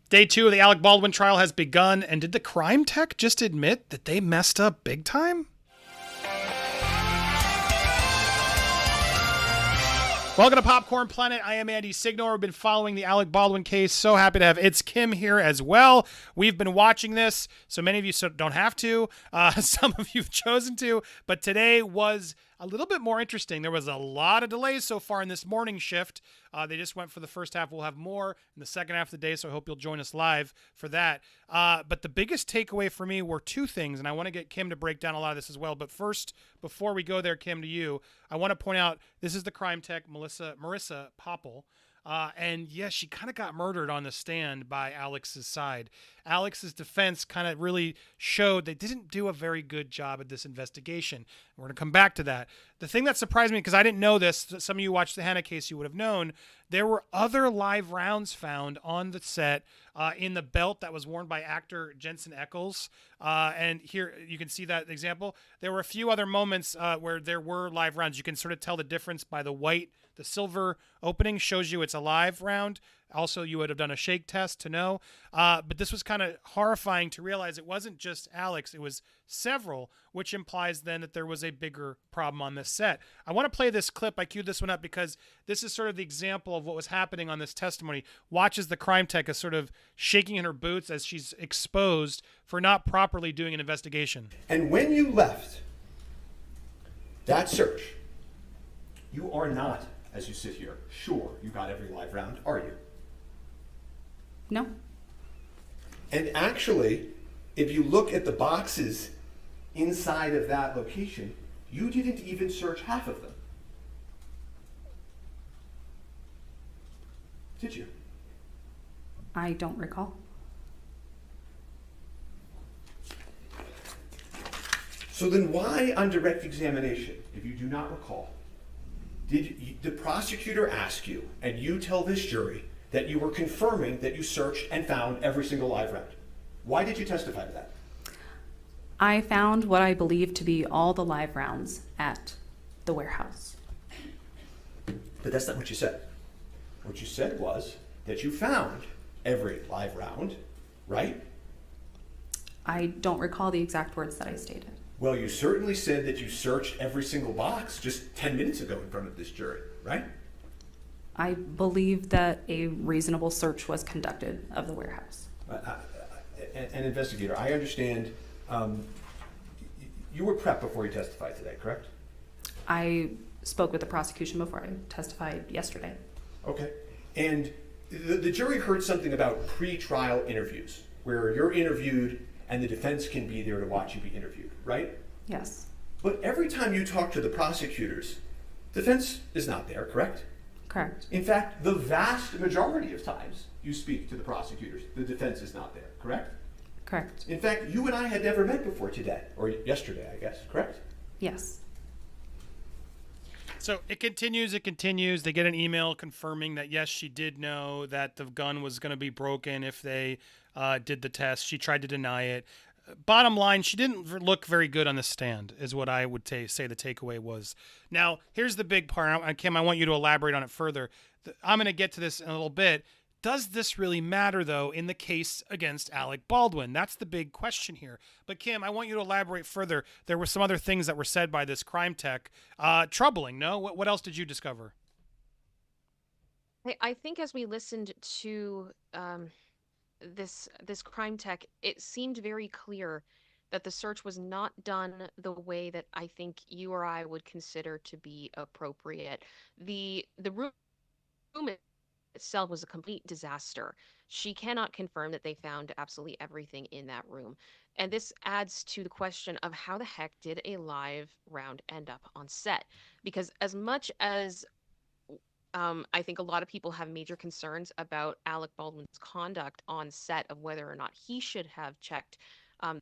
Day 2 of the Alec Baldwin trial has begun, and did the crime tech just admit that they messed up big time? Welcome to Popcorn Planet. I am Andy Signore. We've been following the Alec Baldwin case. So happy to have It's Kim here as well. We've been watching this, so many of you don't have to. Some of you have chosen to, but today was a little bit more interesting. There was a lot of delays so far in this morning shift. They just went for the first half. We'll have more in the second half of the day, so I hope you'll join us live for that. But the biggest takeaway for me were two things, and I want to get Kim to break down a lot of this as well. But first, before we go there, Kim, to you, I want to point out this is the crime tech, Marissa Popple. And yes, she kind of got murdered on the stand by Alex's side. Alex's defense kind of really showed they didn't do a very good job at this investigation. We're going to come back to that. The thing that surprised me, because I didn't know this, some of you watched the Hannah case, you would have known, there were other live rounds found on the set in the belt that was worn by actor Jensen Ackles. And here you can see that example. There were a few other moments where there were live rounds. You can sort of tell the difference by the white. The silver opening shows you it's a live round. Also, you would have done a shake test to know. But this was kind of horrifying to realize it wasn't just Alex. It was several, which implies then that there was a bigger problem on this set. I want to play this clip. I queued this one up because this is sort of the example of what was happening on this testimony. Watch as the crime tech is sort of shaking in her boots as she's exposed for not properly doing an investigation. And when you left that search, you are not, as you sit here, sure you got every live round, are you? No. And actually, if you look at the boxes inside of that location, you didn't even search half of them. Did you? I don't recall. So then why on direct examination, if you do not recall, did the prosecutor ask you, and you tell this jury, that you were confirming that you searched and found every single live round? Why did you testify to that? I found what I believe to be all the live rounds at the warehouse. But that's not what you said. What you said was that you found every live round, right? I don't recall the exact words that I stated. Well, you certainly said that you searched every single box just 10 minutes ago in front of this jury, right? I believe that a reasonable search was conducted of the warehouse. An investigator, I understand you were prepped before you testified today, correct? I spoke with the prosecution before I testified yesterday. Okay. And the jury heard something about pre-trial interviews, where you're interviewed and the defense can be there to watch you be interviewed, right? Yes. But every time you talk to the prosecutors, defense is not there, correct? Correct. In fact, the vast majority of times you speak to the prosecutors, the defense is not there, correct? Correct. In fact, you and I had never met before today, or yesterday, I guess, correct? Yes. So it continues. They get an email confirming that, yes, she did know that the gun was going to be broken if they did the test. She tried to deny it. Bottom line, she didn't look very good on the stand, is what I would say the takeaway was. Now, here's the big part. Kim, I want you to elaborate on it further. I'm going to get to this in a little bit. Does this really matter, though, in the case against Alec Baldwin? That's the big question here. But, Kim, I want you to elaborate further. There were some other things that were said by this crime tech. Troubling, no? What else did you discover? I think as we listened to this crime tech, it seemed very clear that the search was not done the way that I think you or I would consider to be appropriate. The room itself was a complete disaster. She cannot confirm that they found absolutely everything in that room. And this adds to the question of how the heck did a live round end up on set? Because as much as I think a lot of people have major concerns about Alec Baldwin's conduct on set, of whether or not he should have checked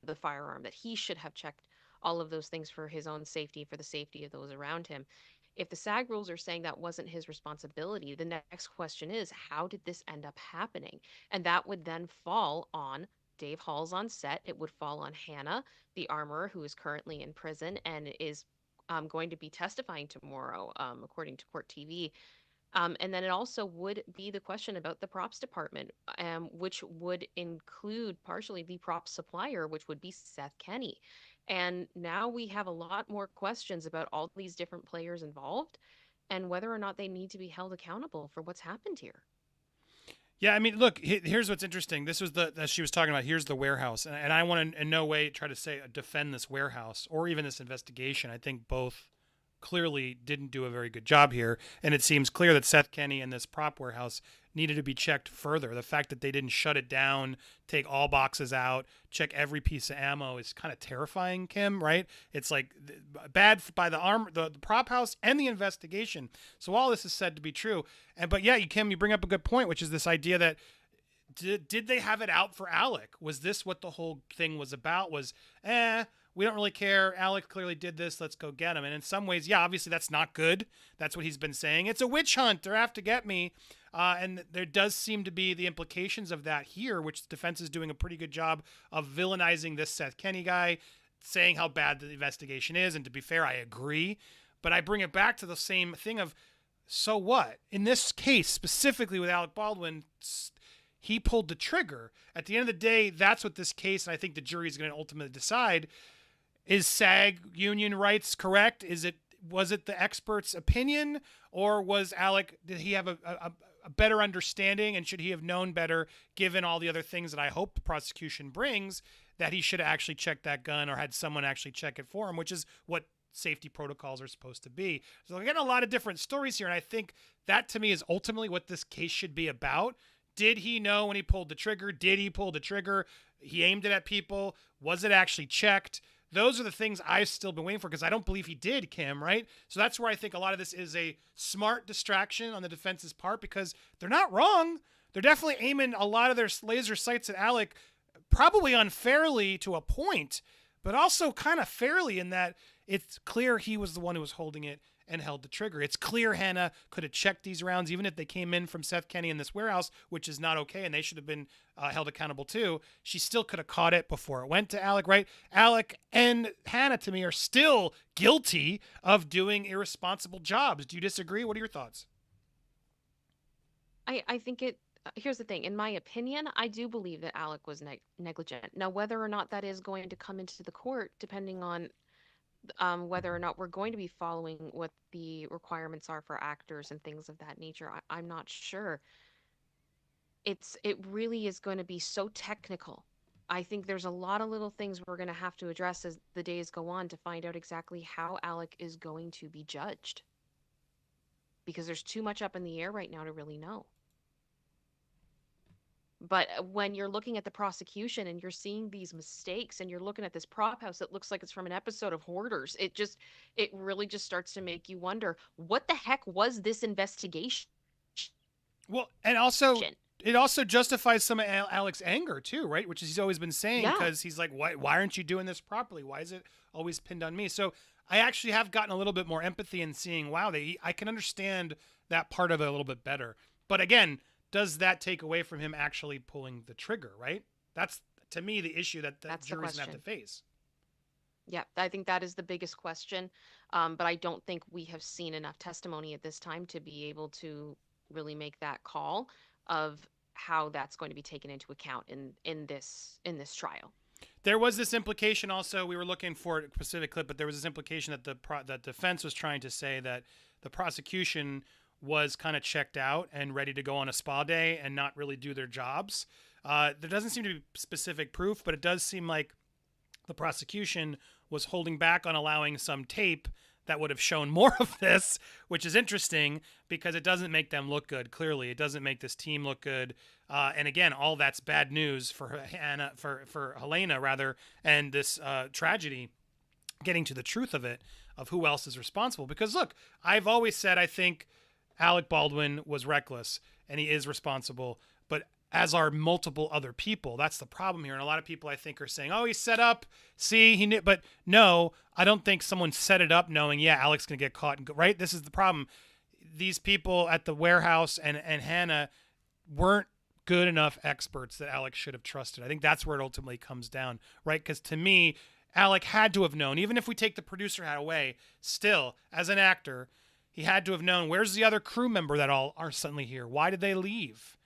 the firearm, that he should have checked all of those things for his own safety, for the safety of those around him. If the SAG rules are saying that wasn't his responsibility, the next question is, how did this end up happening? And that would then fall on Dave Hall's on set. It would fall on Hannah, the armorer, who is currently in prison and is going to be testifying tomorrow, according to Court TV. And then it also would be the question about the props department, which would include partially the prop supplier, which would be Seth Kenny. And now we have a lot more questions about all these different players involved and whether or not they need to be held accountable for what's happened here. Yeah, I mean, look, here's what's interesting. This was as she was talking about, here's the warehouse. And I want to in no way try to say defend this warehouse or even this investigation. I think both clearly didn't do a very good job here. And it seems clear that Seth Kenny and this prop warehouse needed to be checked further. The fact that they didn't shut it down, take all boxes out, check every piece of ammo is kind of terrifying, Kim, right? It's like bad by the prop house and the investigation. So all this is said to be true. But yeah, Kim, you bring up a good point, which is this idea that did they have it out for Alec? Was this what the whole thing was about? Was, we don't really care. Alec clearly did this. Let's go get him. And in some ways, yeah, obviously that's not good. That's what he's been saying. It's a witch hunt. They're out to get me. And there does seem to be the implications of that here, which the defense is doing a pretty good job of villainizing this Seth Kenny guy, saying how bad the investigation is. And to be fair, I agree. But I bring it back to the same thing of, so what? In this case, specifically with Alec Baldwin, he pulled the trigger. At the end of the day, that's what this case, and I think the jury is going to ultimately decide. Is SAG union rights correct? Was it the expert's opinion, or did he have a better understanding, and should he have known better given all the other things that I hope the prosecution brings, that he should have actually checked that gun or had someone actually check it for him, which is what safety protocols are supposed to be. So we're getting a lot of different stories here, and I think that to me is ultimately what this case should be about. Did he know when he pulled the trigger? Did he pull the trigger? He aimed it at people. Was it actually checked? Those are the things I've still been waiting for, because I don't believe he did, Kim, right? So that's where I think a lot of this is a smart distraction on the defense's part, because they're not wrong. They're definitely aiming a lot of their laser sights at Alec, probably unfairly to a point, but also kind of fairly in that it's clear he was the one who was holding it and held the trigger. It's clear Hannah could have checked these rounds, even if they came in from Seth Kenny in this warehouse, which is not okay, and they should have been held accountable too. She still could have caught it before it went to Alec, right? Alec and Hannah, to me, are still guilty of doing irresponsible jobs. Do you disagree? What are your thoughts? I think here's the thing. In my opinion, I do believe that Alec was negligent. Now, whether or not that is going to come into the court, depending on whether or not we're going to be following what the requirements are for actors and things of that nature, I'm not sure. It really is going to be so technical. I think there's a lot of little things we're going to have to address as the days go on to find out exactly how Alec is going to be judged. Because there's too much up in the air right now to really know. But when you're looking at the prosecution and you're seeing these mistakes and you're looking at this prop house that looks like it's from an episode of Hoarders, it really just starts to make you wonder, what the heck was this investigation? Well, and also it also justifies some of Alec's anger too, right? Which he's always been saying, because he's like, why aren't you doing this properly? Why is it always pinned on me? So I actually have gotten a little bit more empathy in seeing, wow, I can understand that part of it a little bit better. But again, does that take away from him actually pulling the trigger, right? That's, to me, the issue that the jury's going to have to face. Yeah, I think that is the biggest question. But I don't think we have seen enough testimony at this time to be able to really make that call of how that's going to be taken into account in this trial. There was this implication also, we were looking for a specific clip, but there was this implication that the defense was trying to say that the prosecution was kind of checked out and ready to go on a spa day and not really do their jobs. There doesn't seem to be specific proof, but it does seem like the prosecution was holding back on allowing some tape that would have shown more of this, which is interesting because it doesn't make them look good. Clearly, it doesn't make this team look good. And again, all that's bad news for Hannah, for Helena rather, and this tragedy. Getting to the truth of it, of who else is responsible. Because look, I've always said I think Alec Baldwin was reckless and he is responsible, but as are multiple other people. That's the problem here. And a lot of people I think are saying, oh, he set up, see, he knew, but no, I don't think someone set it up knowing, yeah, Alec's going to get caught, right? This is the problem. These people at the warehouse and Hannah weren't good enough experts that Alec should have trusted. I think that's where it ultimately comes down, right? Because to me, Alec had to have known, even if we take the producer hat away, still, as an actor, He had to have known, where's the other crew member that all are suddenly here? Why did they leave?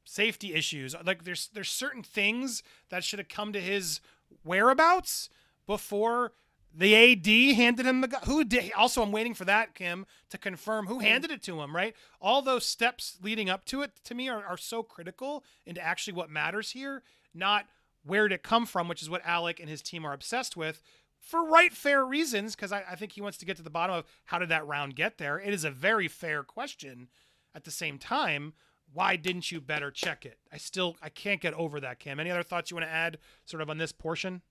Safety issues. Like there's certain things that should have come to his whereabouts before the AD handed him the gun. Who did? Also, I'm waiting for that, Kim, to confirm who handed it to him, right? All those steps leading up to it, to me, are so critical into actually what matters here, not where did it come from, which is what Alec and his team are obsessed with, for right, fair reasons, because I think he wants to get to the bottom of how did that round get there. It is a very fair question. At the same time, why didn't you better check it? I can't get over that, Kim. Any other thoughts you want to add sort of on this portion?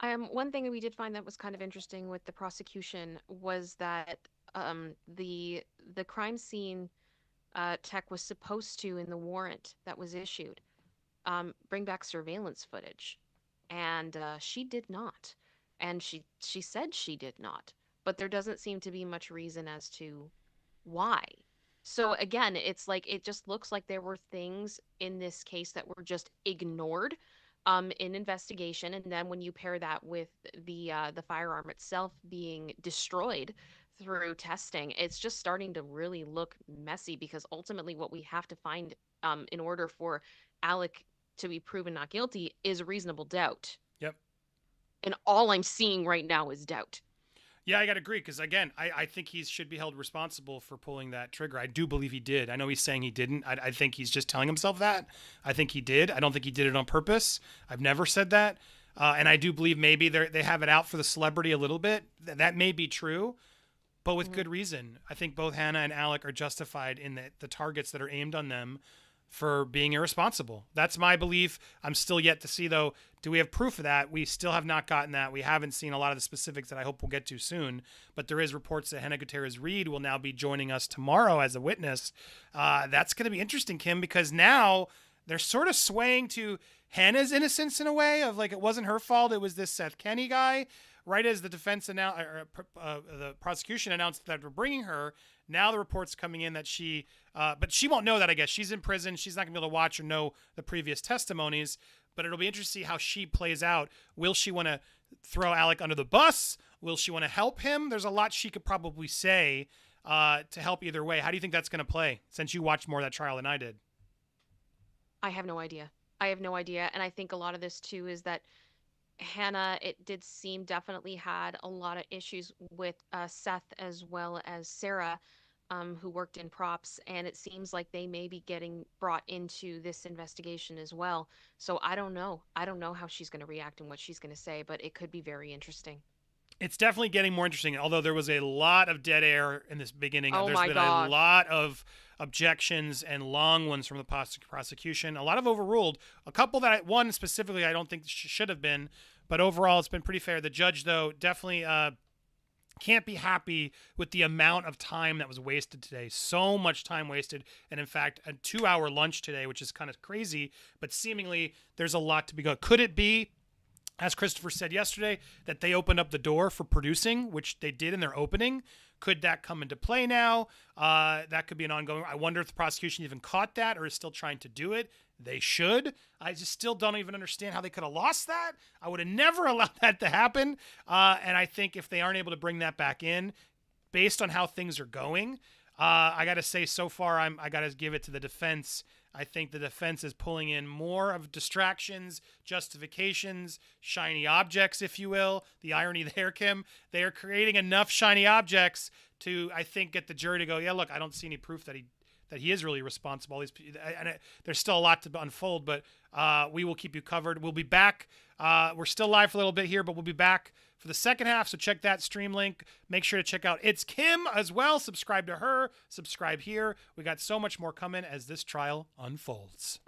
One thing that we did find that was kind of interesting with the prosecution was that the crime scene tech was supposed to, in the warrant that was issued, bring back surveillance footage, and she did not, and she said she did not, but there doesn't seem to be much reason as to why. So again, it's like it just looks like there were things in this case that were just ignored in investigation, and then when you pair that with the firearm itself being destroyed through testing, it's just starting to really look messy, because ultimately what we have to find in order for Alec to be proven not guilty is reasonable doubt. Yep. And all I'm seeing right now is doubt. Yeah, I got to agree, because, again, I think he should be held responsible for pulling that trigger. I do believe he did. I know he's saying he didn't. I think he's just telling himself that. I think he did. I don't think he did it on purpose. I've never said that. And I do believe maybe they have it out for the celebrity a little bit. That may be true, but with good reason. I think both Hannah and Alec are justified in the targets that are aimed on them for being irresponsible. That's my belief. I'm still yet to see, though, do we have proof of that? We still have not gotten that. We haven't seen a lot of the specifics that I hope we'll get to soon, but there is reports that Hannah Gutierrez-Reed will now be joining us tomorrow as a witness. That's going to be interesting, Kim, because now they're sort of swaying to Hannah's innocence in a way of like, it wasn't her fault. It was this Seth Kenny guy. Right as the defense the prosecution announced that we're bringing her, now the report's coming in that but she won't know that, I guess. She's in prison. She's not going to be able to watch or know the previous testimonies, but it'll be interesting to see how she plays out. Will she want to throw Alec under the bus? Will she want to help him? There's a lot she could probably say to help either way. How do you think that's going to play, since you watched more of that trial than I did? I have no idea. And I think a lot of this, too, is that Hannah, it did seem, definitely had a lot of issues with Seth as well as Sarah, who worked in props, and it seems like they may be getting brought into this investigation as well. So I don't know how she's going to react and what she's going to say, but it could be very interesting. It's definitely getting more interesting, although there was a lot of dead air in this beginning. Oh, There's my been gosh. a lot of objections and long ones from the prosecution, a lot of overruled. A couple that one specifically I don't think should have been, but overall it's been pretty fair. The judge, though, definitely can't be happy with the amount of time that was wasted today. So much time wasted, and in fact, a 2-hour lunch today, which is kind of crazy, but seemingly there's a lot to be good. Could it be, as Christopher said yesterday, that they opened up the door for producing, which they did in their opening? Could that come into play now? That could be an ongoing. I wonder if the prosecution even caught that or is still trying to do it. They should. I just still don't even understand how they could have lost that. I would have never allowed that to happen. And I think if they aren't able to bring that back in, based on how things are going, I got to say so far, I got to give it to the defense. I think the defense is pulling in more of distractions, justifications, shiny objects, if you will. The irony there, Kim, they are creating enough shiny objects to, I think, get the jury to go, yeah, look, I don't see any proof that he is really responsible. There's still a lot to unfold, but we will keep you covered. We'll be back. We're still live for a little bit here, but we'll be back for the second half, so check that stream link. Make sure to check out It's Kim as well. Subscribe to her. Subscribe here. We got so much more coming as this trial unfolds.